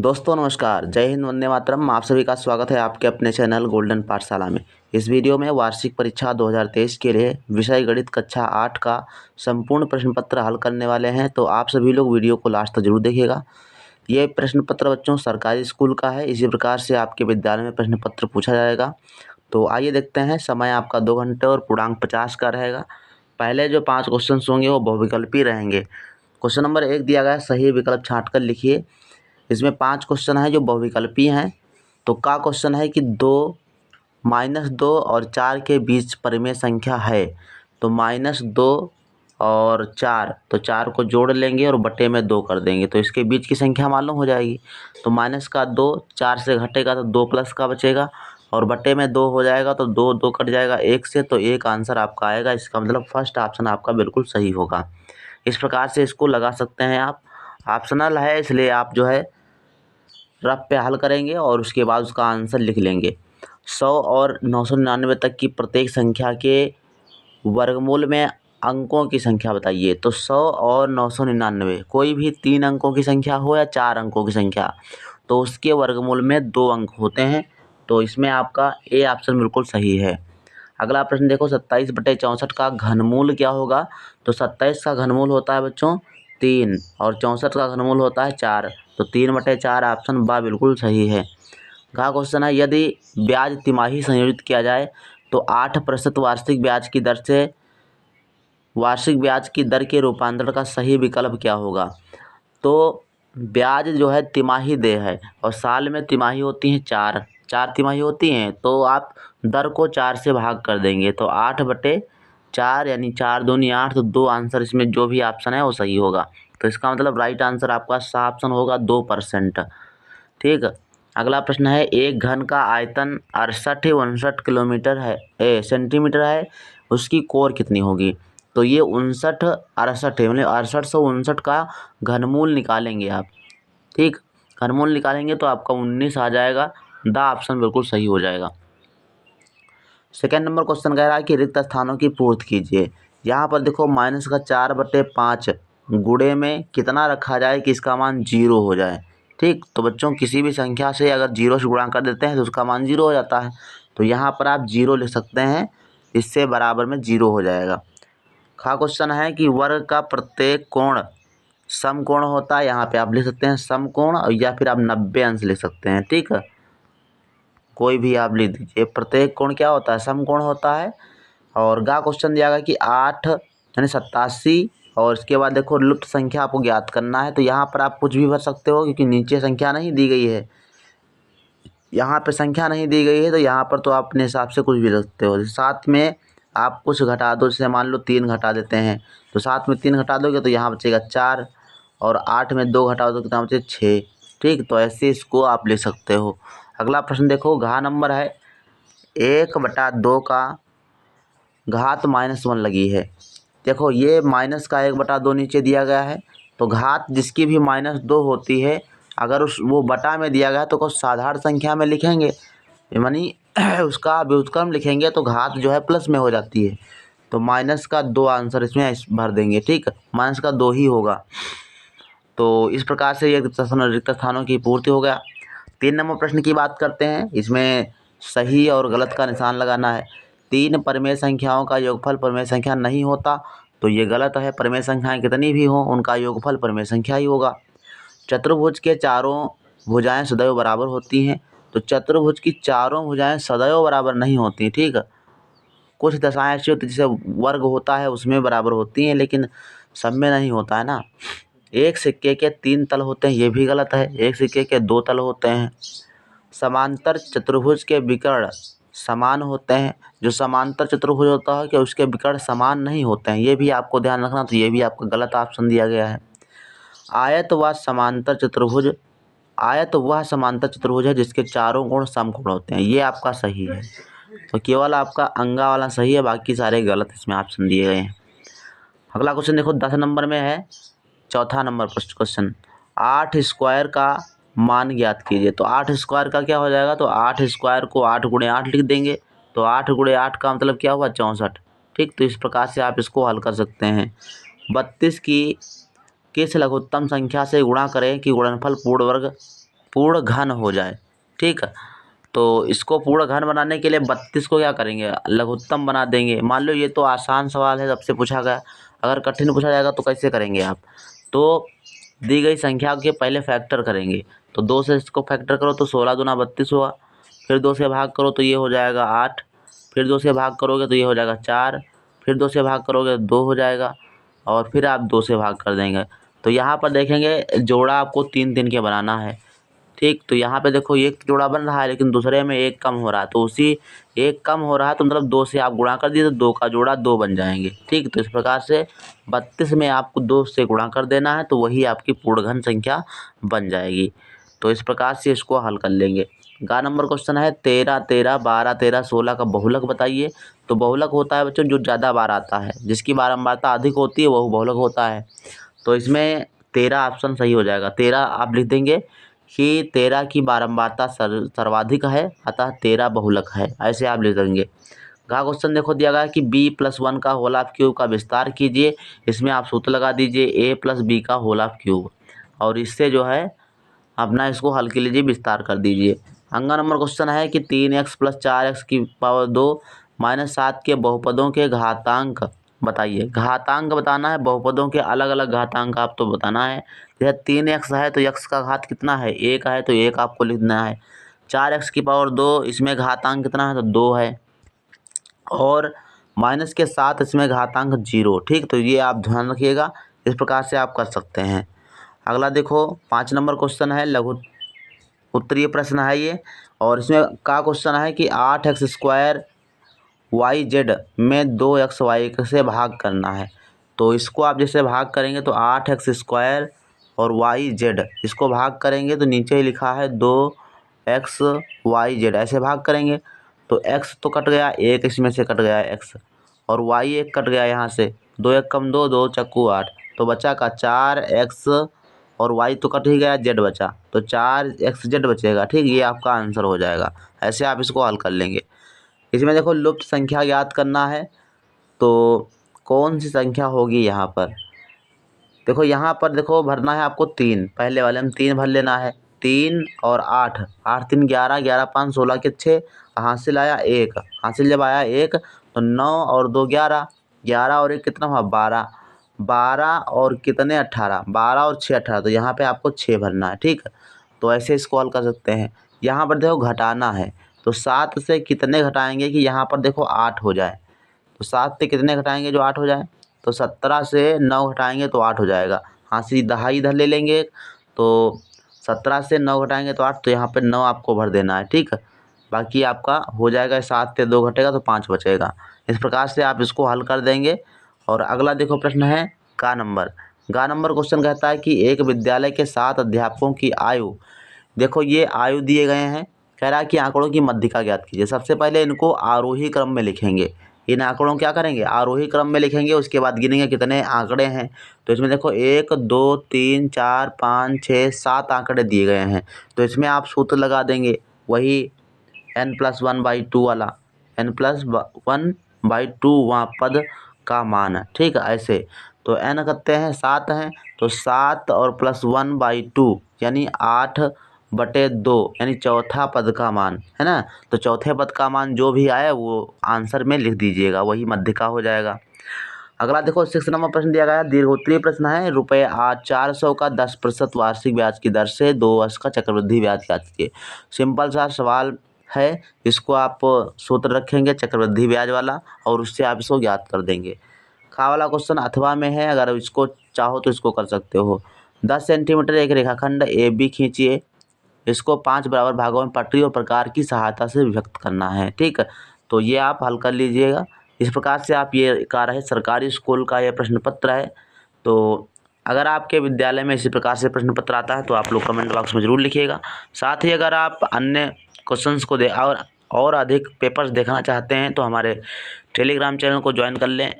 दोस्तों नमस्कार, जय हिंद, वंदे मातरम। आप सभी का स्वागत है आपके अपने चैनल गोल्डन पाठशाला में। इस वीडियो में वार्षिक परीक्षा 2023 के लिए विषय गणित कक्षा 8 का संपूर्ण प्रश्न पत्र हल करने वाले हैं, तो आप सभी लोग वीडियो को लास्ट तक जरूर देखिएगा। ये प्रश्न पत्र बच्चों सरकारी स्कूल का है, इसी प्रकार से आपके विद्यालय में प्रश्न पत्र पूछा जाएगा। तो आइए देखते हैं। समय आपका 2 घंटे और पूर्णांक 50 का रहेगा। पहले जो 5 क्वेश्चन होंगे वो बहुविकल्पी रहेंगे। क्वेश्चन नंबर 1 दिया गया है, सही विकल्प छाँट कर लिखिए। इसमें 5 क्वेश्चन है जो बहुविकल्पी हैं। तो का क्वेश्चन है कि 2, -2 और 4 के बीच परिमेय संख्या है। तो -2 और 4, तो 4 को जोड़ लेंगे और बटे में 2 कर देंगे, तो इसके बीच की संख्या मालूम हो जाएगी। तो माइनस का 2, 4 से घटेगा तो 2 प्लस का बचेगा और बटे में 2 हो जाएगा, तो 2 2 कट जाएगा 1 से, तो 1 आंसर आपका आएगा। इसका मतलब फर्स्ट ऑप्शन आपका बिल्कुल सही होगा। इस प्रकार से इसको लगा सकते हैं आप। ऑप्शनल है इसलिए आप जो है रफ पे हल करेंगे और उसके बाद उसका आंसर लिख लेंगे। 100 और 999 तक की प्रत्येक संख्या के वर्गमूल में अंकों की संख्या बताइए। तो 100 और 999 कोई भी 3 अंकों की संख्या हो या 4 अंकों की संख्या, तो उसके वर्गमूल में 2 अंक होते हैं। तो इसमें आपका ए ऑप्शन बिल्कुल सही है। अगला प्रश्न देखो, 27/64 का घनमूल क्या होगा। तो 27 का घनमूल होता है बच्चों 3 और 64 का घनमूल होता है 4। तो 3/4 ऑप्शन बा बिल्कुल सही है। का क्वेश्चन है, यदि ब्याज तिमाही संयोजित किया जाए तो 8% वार्षिक ब्याज की दर के रूपांतरण का सही विकल्प क्या होगा। तो ब्याज जो है तिमाही देय है और साल में तिमाही होती हैं 4 तिमाही होती हैं, तो आप दर को 4 से भाग कर देंगे। तो 8/4 यानी 4 दूनी 8, तो 2 आंसर इसमें जो भी ऑप्शन है वो सही होगा। तो इसका मतलब राइट आंसर आपका सा ऑप्शन होगा 2%। ठीक। अगला प्रश्न है, एक घन का आयतन 68-59 किलोमीटर है सेंटीमीटर है, उसकी कोर कितनी होगी। तो ये 59-68 है, मतलब 6859 का घनमूल निकालेंगे आप। ठीक, घनमूल निकालेंगे तो आपका 19 आ जाएगा। द ऑप्शन बिल्कुल सही हो जाएगा। सेकेंड नंबर क्वेश्चन कह रहा है कि रिक्त स्थानों की पूर्ति कीजिए। यहाँ पर देखो -4/5 गुणे में कितना रखा जाए कि इसका मान 0 हो जाए। ठीक, तो बच्चों किसी भी संख्या से अगर 0 से गुणा कर देते हैं तो उसका मान 0 हो जाता है। तो यहाँ पर आप 0 लिख सकते हैं, इससे बराबर में 0 हो जाएगा। खा क्वेश्चन है कि वर्ग का प्रत्येक कोण समकोण होता है। यहाँ पे आप लिख सकते हैं समकोण, या फिर आप 90 अंश लिख सकते हैं। ठीक है, कोई भी आप लिख दीजिए। प्रत्येक कोण क्या होता है, समकोण होता है। और गा क्वेश्चन दिया गया कि 8 यानी 87, और इसके बाद देखो लुप्त संख्या आपको ज्ञात करना है। तो यहाँ पर आप कुछ भी भर सकते हो क्योंकि नीचे संख्या नहीं दी गई है, यहाँ पे संख्या नहीं दी गई है, तो यहाँ पर तो आप अपने हिसाब से कुछ भी रख सकते हो। साथ में आप कुछ घटा दो, जैसे मान लो 3 घटा देते हैं, तो 7 में 3 घटा दोगे तो यहाँ बचेगा 4, और 8 में 2 घटाओ तो कितना बचे 6। ठीक, तो ऐसे इसको आप ले सकते हो। अगला प्रश्न देखो, घा नंबर है 1/2 का घात -1 लगी है। देखो ये माइनस का 1/2 नीचे दिया गया है, तो घात जिसकी भी -2 होती है, अगर वो बटा में दिया गया तो कुछ साधारण संख्या में लिखेंगे, यानी उसका व्युत्क्रम लिखेंगे, तो घात जो है प्लस में हो जाती है। तो -2 आंसर इसमें भर देंगे। ठीक, -2 ही होगा। तो इस प्रकार से ये रिक्त स्थानों की पूर्ति हो गया। 3 नंबर प्रश्न की बात करते हैं। इसमें सही और गलत का निशान लगाना है। 3 परिमेय संख्याओं का योगफल परिमेय संख्या नहीं होता, तो ये गलत है। परिमेय संख्याएं कितनी भी हों उनका योगफल परिमेय संख्या ही होगा। चतुर्भुज के चारों भुजाएं सदैव बराबर होती हैं। तो चतुर्भुज की चारों भुजाएं सदैव बराबर नहीं होती। ठीक, कुछ दशाएं ऐसी होती है जिसे वर्ग होता है उसमें बराबर होती हैं, लेकिन सब में नहीं होता है ना। एक सिक्के के 3 तल होते हैं, ये भी गलत है। एक सिक्के के 2 तल होते हैं। समांतर चतुर्भुज के विकर्ण समान होते हैं। जो समांतर चतुर्भुज होता है कि उसके विकर्ण समान नहीं होते हैं, ये भी आपको ध्यान रखना। तो ये भी आपका गलत ऑप्शन दिया गया है। आयत वह समांतर चतुर्भुज है जिसके चारों कोण समकोण होते हैं, ये आपका सही है। तो केवल आपका अंगा वाला सही है, बाकी सारे गलत इसमें ऑप्शन दिए गए हैं। अगला क्वेश्चन देखो, 10 नंबर में है, चौथा नंबर क्वेश्चन, 8 स्क्वायर का मान ज्ञात कीजिए। तो 8 स्क्वायर का क्या हो जाएगा, तो 8 स्क्वायर को 8 × 8 लिख देंगे। तो 8 × 8 का मतलब क्या हुआ, 64। ठीक, तो इस प्रकार से आप इसको हल कर सकते हैं। 32 की किस लघुत्तम संख्या से गुणा करें कि गुणनफल पूर्ण वर्ग पूर्ण घन हो जाए। ठीक, तो इसको पूर्ण घन बनाने के लिए 32 को क्या करेंगे, लघुत्तम बना देंगे। मान लो ये तो आसान सवाल है, सबसे पूछा गया, अगर कठिन पूछा जाएगा तो कैसे करेंगे आप। तो दी गई संख्या के पहले फैक्टर करेंगे, तो 2 से इसको फैक्टर करो तो 16 दूना 32 हुआ, फिर 2 से भाग करो तो ये हो जाएगा 8, फिर 2 से भाग करोगे तो ये हो जाएगा 4, फिर 2 से भाग करोगे तो 2 हो जाएगा, और फिर आप 2 से भाग कर देंगे। तो यहाँ पर देखेंगे जोड़ा आपको 3-3 के बनाना है। ठीक, तो यहाँ पे देखो एक जोड़ा बन रहा है लेकिन दूसरे में एक कम हो रहा है, तो उसी एक कम हो रहा है तो मतलब 2 से आप गुणा कर दिए तो 2 का जोड़ा 2 बन जाएंगे। ठीक, तो इस प्रकार से 32 में आपको 2 से गुणा कर देना है तो वही आपकी पूर्ण घन संख्या बन जाएगी। तो इस प्रकार से इसको हल कर लेंगे। गा नंबर क्वेश्चन है 13, 13, 12, 13, 16 का बहुलक बताइए। तो बहुलक होता है बच्चों जो ज़्यादा बार आता है, जिसकी बारंबारता अधिक होती है वह बहुलक होता है। तो इसमें 13 ऑप्शन सही हो जाएगा। 13 आप लिख देंगे कि 13 की बारंबारता सर्वाधिक है, अतः 13 बहुलक है, ऐसे आप लिख देंगे। गा क्वेश्चन देखो दिया गया कि b+1 का होल ऑफ क्यूब का विस्तार कीजिए। इसमें आप सूत्र लगा दीजिए a+b का होल ऑफ क्यूब, और इससे जो है अपना इसको हल के लीजिए, विस्तार कर दीजिए। अंगा नंबर क्वेश्चन है कि 3x + 4x की पावर 2 - 7 के बहुपदों के घातांक बताइए। घातांक बताना है, बहुपदों के अलग अलग घातांक आपको बताना है। जैसे 3x है तो x का घात कितना है, 1 है तो 1 आपको लिखना है। 4x की पावर 2 इसमें घातांक कितना है तो 2 है, और माइनस के साथ इसमें घातांक 0। ठीक, तो ये आप ध्यान रखिएगा, इस प्रकार से आप कर सकते हैं। अगला देखो 5 नंबर क्वेश्चन है, लघु उत्तरीय प्रश्न है ये, और इसमें का क्वेश्चन है कि 8x² YZ में 2xy से भाग करना है। तो इसको आप जैसे भाग करेंगे तो 8x² और YZ इसको भाग करेंगे तो नीचे ही लिखा है 2xyz, ऐसे भाग करेंगे तो x तो कट गया, 1 इसमें से कट गया x, और y 1 कट गया यहाँ से, 2 1 कम 2, 2 चक्कू 8, तो बचा का 4x, और y तो कट ही गया, z बचा, तो 4xz बचेगा। ठीक, ये आपका आंसर हो जाएगा। ऐसे आप इसको हल कर लेंगे। इसमें देखो लुप्त संख्या ज्ञात करना है, तो कौन सी संख्या होगी यहाँ पर। देखो यहाँ पर देखो भरना है आपको 3, पहले वाले में 3 भर लेना है। 3 और 8, 8 3 11, 11 5 16 के 6, हासिल आया 1, हासिल जब आया 1 तो 9 और 2 11, 11 और 1 कितना हुआ 12, 12 और कितने 18, 12 और 6 18, तो यहाँ पे आपको 6 भरना है। ठीक, तो ऐसे इसको हल कर सकते हैं। यहाँ पर देखो घटाना है, तो 7 से कितने घटाएंगे कि यहाँ पर देखो 8 हो जाए, तो 7 से कितने घटाएंगे जो 8 हो जाए, तो 17 से 9 घटाएंगे तो 8 हो जाएगा। हाँ, सीधी दहाई इधर ले लेंगे, तो 17 से 9 घटाएंगे तो 8, तो यहाँ पे 9 आपको भर देना है। ठीक, बाकी आपका हो जाएगा, 7 से 2 घटेगा तो 5 बचेगा। इस प्रकार से आप इसको हल कर देंगे। और अगला देखो प्रश्न है गा नंबर क्वेश्चन कहता है कि एक विद्यालय के 7 अध्यापकों की आयु, देखो ये आयु दिए गए हैं, कह रहा है कि आंकड़ों की मध्यिका ज्ञात कीजिए। सबसे पहले इनको आरोही क्रम में लिखेंगे, इन आंकड़ों क्या करेंगे आरोही क्रम में लिखेंगे, उसके बाद गिनेंगे कितने आंकड़े हैं। तो इसमें देखो 1 2 3 4 5 6 7 आंकड़े दिए गए हैं, तो इसमें आप सूत्र लगा देंगे वही n+1/2 वाला, n+1/2 वहाँ पद का मान है। ठीक है, ऐसे तो n करते हैं 7 हैं, तो 7 और +1/2 यानी 8/2 यानी चौथा पद का मान है ना। तो चौथे पद का मान जो भी आए वो आंसर में लिख दीजिएगा, वही मध्यिका हो जाएगा। अगला देखो 6 नंबर प्रश्न दिया गया है, दीर्घोत्तरीय प्रश्न है। रुपये 400 का 10% वार्षिक ब्याज की दर से 2 वर्ष का चक्रवृद्धि ब्याज ज्ञात कीजिए। सिंपल सा सवाल है, इसको आप सूत्र रखेंगे चक्रवृद्धि ब्याज वाला, और उससे आप इसको ज्ञात कर देंगे। खा वाला क्वेश्चन अथवा में है, अगर इसको चाहो तो इसको कर सकते हो। 10 सेंटीमीटर एक रेखाखंड AB खींचिए, इसको 5 बराबर भागों में पटरी और प्रकार की सहायता से विभक्त करना है। ठीक है, तो ये आप हल कर लीजिएगा। इस प्रकार से आप ये कार्य है, सरकारी स्कूल का ये प्रश्न पत्र है। तो अगर आपके विद्यालय में इसी प्रकार से प्रश्न पत्र आता है तो आप लोग कमेंट बॉक्स में ज़रूर लिखिएगा। साथ ही अगर आप अन्य क्वेश्चंस को और अधिक पेपर्स देखना चाहते हैं तो हमारे टेलीग्राम चैनल को ज्वाइन कर लें।